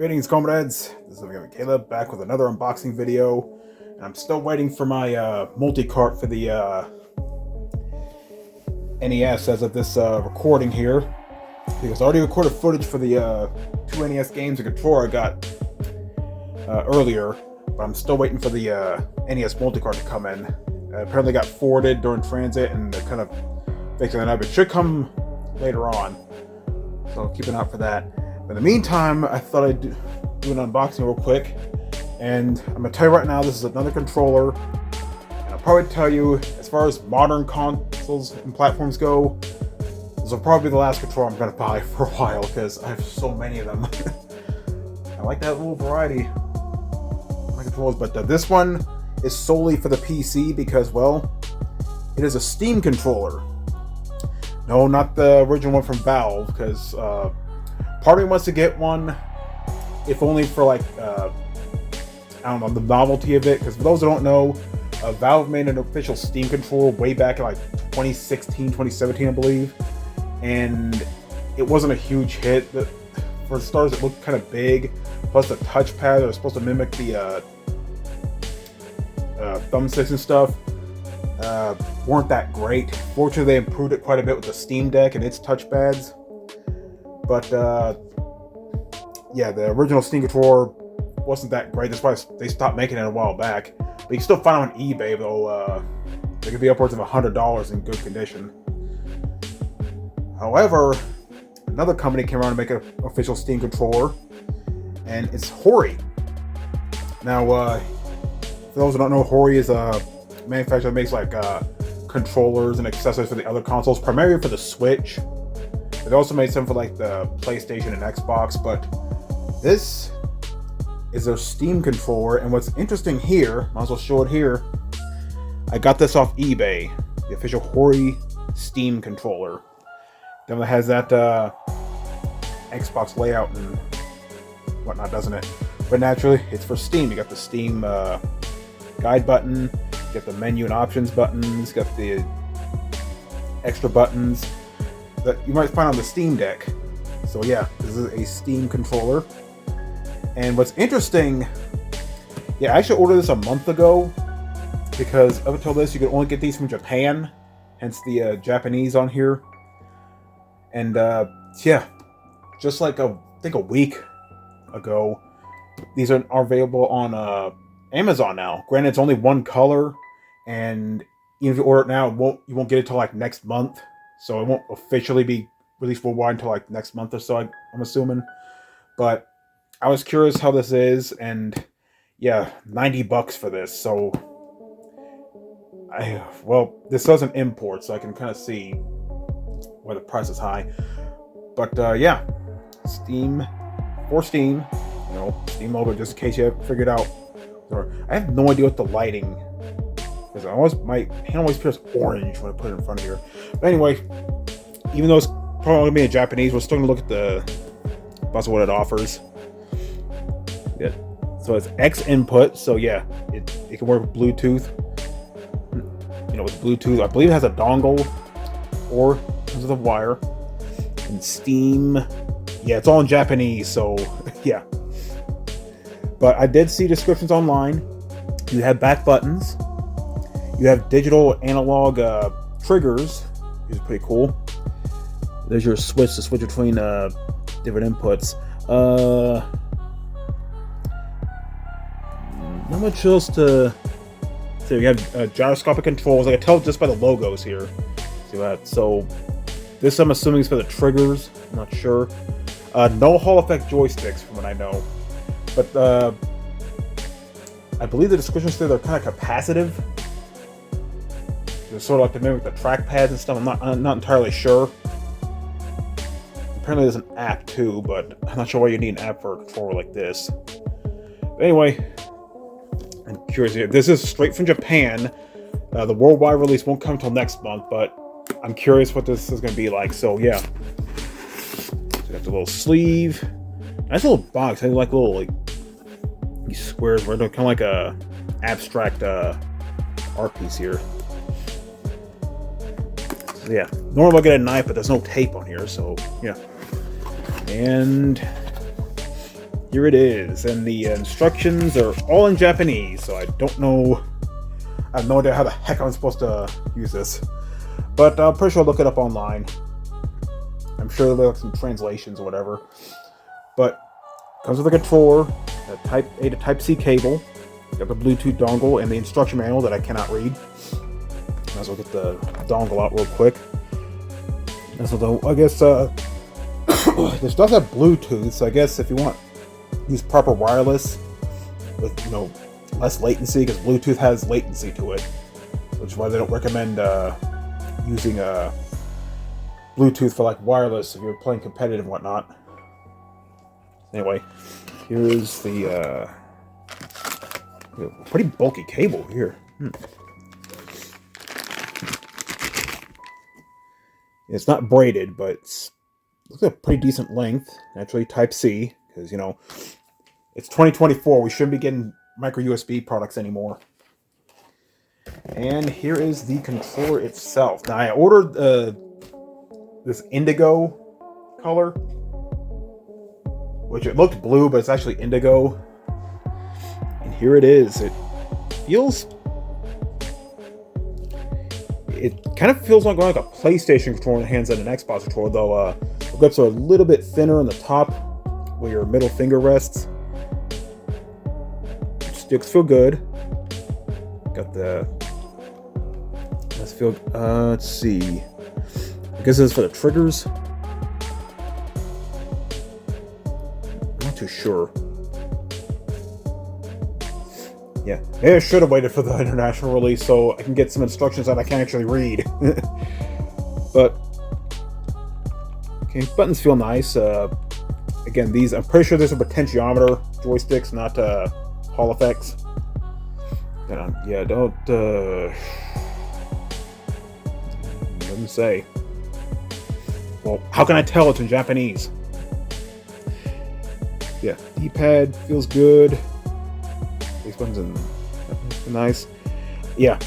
Greetings, comrades. This is again Caleb back with another unboxing video. And I'm still waiting for my multi-cart for the NES as of this recording here, because I already recorded footage for the two NES games and controller I got earlier, but I'm still waiting for the NES multi-cart to come in. Apparently got forwarded during transit and they're kind of fixing that up. It should come later on, so keep an eye out for that. In the meantime, I thought I'd do an unboxing real quick, and I'm gonna tell you right now, this is another controller, and I'll probably tell you, as far as modern consoles and platforms go, this will probably be the last controller I'm gonna buy for a while, because I have so many of them. I like that little variety of my controllers, but this one is solely for the PC because, well, it is a Steam controller. No, not the original one from Valve, because part of me wants to get one, if only for like, I don't know, the novelty of it. Because for those who don't know, Valve made an official Steam controller way back in like 2016, 2017, I believe. And it wasn't a huge hit. For starters, it looked kind of big. Plus the touchpad that was supposed to mimic the thumbsticks and stuff weren't that great. Fortunately, they improved it quite a bit with the Steam Deck and its touchpads. But yeah, the original Steam controller wasn't that great. That's why they stopped making it a while back. But you can still find them on eBay, though. They could be upwards of $100 in good condition. However, another company came around to make an official Steam controller, and it's Hori. Now, for those who don't know, Hori is a manufacturer that makes like controllers and accessories for the other consoles, primarily for the Switch. They also made some for like the PlayStation and Xbox, but this is their Steam controller. And what's interesting here, might as well show it here. I got this off eBay, the official Hori Steam controller. Definitely has that Xbox layout and whatnot, doesn't it? But naturally, it's for Steam. You got the Steam guide button, you got the menu and options buttons, got the extra buttons that you might find on the Steam Deck. So yeah, this is a Steam controller. And what's interesting, yeah, I actually ordered this a month ago, because up until this, you could only get these from Japan, hence the Japanese on here. And yeah, just like I think a week ago, these are available on Amazon now. Granted, it's only one color, and even if you order it now, you won't get it till like next month. So it won't officially be released worldwide until like next month or so, I'm assuming. But I was curious how this is, and yeah, $90 for this. So, well, this doesn't import, so I can kind of see why the price is high. But yeah, Steam, for Steam, you know, Steam logo, just in case you haven't figured out. I have no idea what the lighting, because my hand always appears orange when I put it in front of here. But anyway, even though it's probably going to be in Japanese, we're still going to look at that's what it offers. Yeah. So it's X input, so yeah, it can work with Bluetooth. You know, with Bluetooth, I believe it has a dongle or because of the wire. And Steam, yeah, it's all in Japanese, so yeah. But I did see descriptions online. You have back buttons. You have digital analog triggers, which is pretty cool. There's your switch to switch between different inputs. Not much else to say. We have gyroscopic controls. I can tell just by the logos here. See that? So this, I'm assuming, is for the triggers. I'm not sure. No Hall effect joysticks, from what I know. But I believe the descriptions say they're kind of capacitive. They're sort of like to mimic the trackpads and stuff. I'm not entirely sure. Apparently there's an app too, but I'm not sure why you need an app for a controller like this. But anyway, I'm curious here. This is straight from Japan. The worldwide release won't come until next month, but I'm curious what this is going to be like. So yeah, so you got the little sleeve. Nice little box. I like little these squares where they're kind of like a abstract art piece here. So yeah, normally I'll get a knife, but there's no tape on here, so yeah. And here it is, and the instructions are all in Japanese, so I don't know. I have no idea how the heck I'm supposed to use this, but I'm pretty sure I'll look it up online. I'm sure there'll be some translations or whatever. But comes with a controller, a Type A to Type C cable, got the Bluetooth dongle, and the instruction manual that I cannot read. Might as well get the dongle out real quick. And so, I guess this does have Bluetooth, so I guess if you want to use proper wireless with less latency, because Bluetooth has latency to it, which is why they don't recommend using Bluetooth for like wireless if you're playing competitive and whatnot. Anyway, here's the pretty bulky cable here. It's not braided, but it's looks like a pretty decent length. Naturally Type C, because it's 2024. We shouldn't be getting micro USB products anymore. And here is the controller itself. Now I ordered this indigo color, which it looked blue, but it's actually indigo. And here it is. It kind of feels like going like a PlayStation controller in the hands than an Xbox controller, though the grips are a little bit thinner on the top where your middle finger rests. Sticks feel good. Got the let's see. I guess this is for the triggers. I'm not too sure. Yeah, maybe I should have waited for the international release so I can get some instructions that I can actually read. But okay, buttons feel nice. Again, these I'm pretty sure these are potentiometer joysticks, not Hall effects. Yeah, don't doesn't say. Well, how can I tell it's in Japanese? Yeah, D-pad feels good. These buttons are nice. Yeah,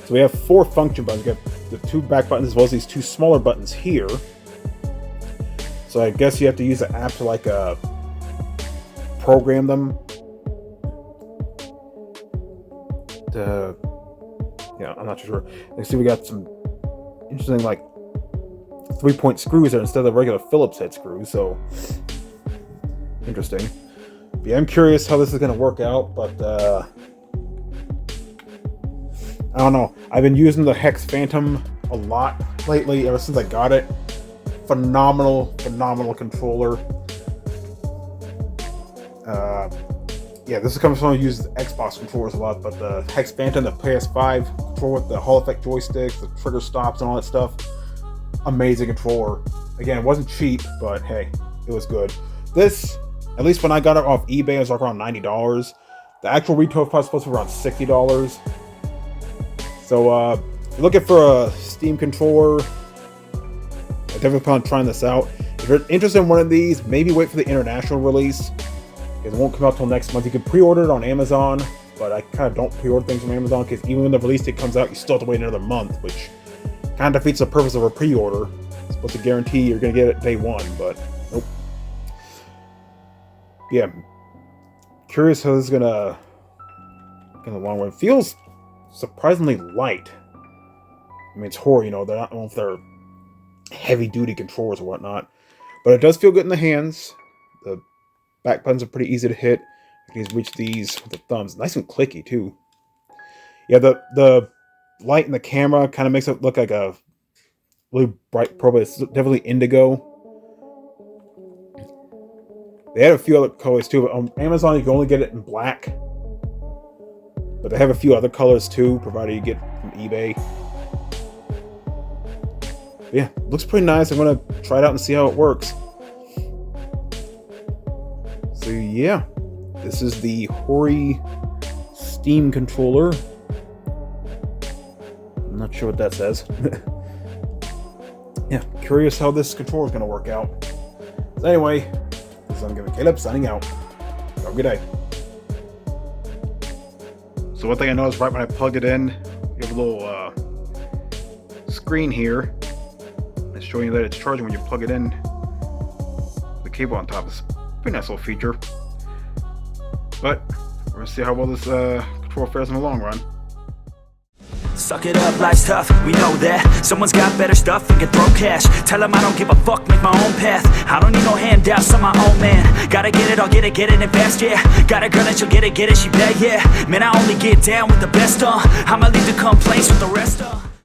so we have 4 function buttons. We have the 2 back buttons as well as these 2 smaller buttons here. So I guess you have to use the app to like program them. Yeah, I'm not sure. You see, we got some interesting like 3-point screws there instead of regular Phillips head screws. So interesting. Yeah, I'm curious how this is going to work out, but I don't know. I've been using the Hex Phantom a lot lately, ever since I got it. Phenomenal controller. Yeah, this is coming from someone who uses Xbox controllers a lot, but the Hex Phantom, the PS5 controller with the Hall effect joysticks, the trigger stops, and all that stuff. Amazing controller. Again, it wasn't cheap, but hey, it was good. This, at least when I got it off eBay, it was like around $90. The actual retail price was supposed to be around $60. So, if you're looking for a Steam controller, I definitely plan on trying this out. If you're interested in one of these, maybe wait for the international release, because it won't come out till next month. You can pre-order it on Amazon, but I kind of don't pre-order things from Amazon, because even when the release date comes out, you still have to wait another month, which kind of defeats the purpose of a pre-order. It's supposed to guarantee you're going to get it day 1, but nope. Yeah, curious how this is gonna in the long run. It feels surprisingly light. I mean, it's Hori, they're not known for their heavy-duty controllers or whatnot, but it does feel good in the hands. The back buttons are pretty easy to hit. You can reach these with the thumbs. Nice and clicky too. Yeah, the light in the camera kind of makes it look like a really bright purple. It's definitely indigo. They had a few other colors too, but on Amazon you can only get it in black. But they have a few other colors too, provided you get from eBay. But yeah, looks pretty nice. I'm gonna try it out and see how it works. So yeah, this is the Hori Steam controller. I'm not sure what that says. Yeah, curious how this controller is gonna work out. So anyway, this is Ungiven Caleb signing out. Have a good day. So one thing I noticed right when I plugged it in, you have a little screen here. It's showing you that it's charging when you plug it in. The cable on top is a pretty nice little feature. But we're gonna see how well this controller fares in the long run. Suck it up, life's tough, we know that. Someone's got better stuff and can throw cash. Tell them I don't give a fuck, make my own path. I don't need no handouts, I'm my own man. Gotta get it, I'll get it in fast, yeah. Got a girl and she'll get it, she bad, yeah. Man, I only get down with the best, I'ma leave the complaints with the rest,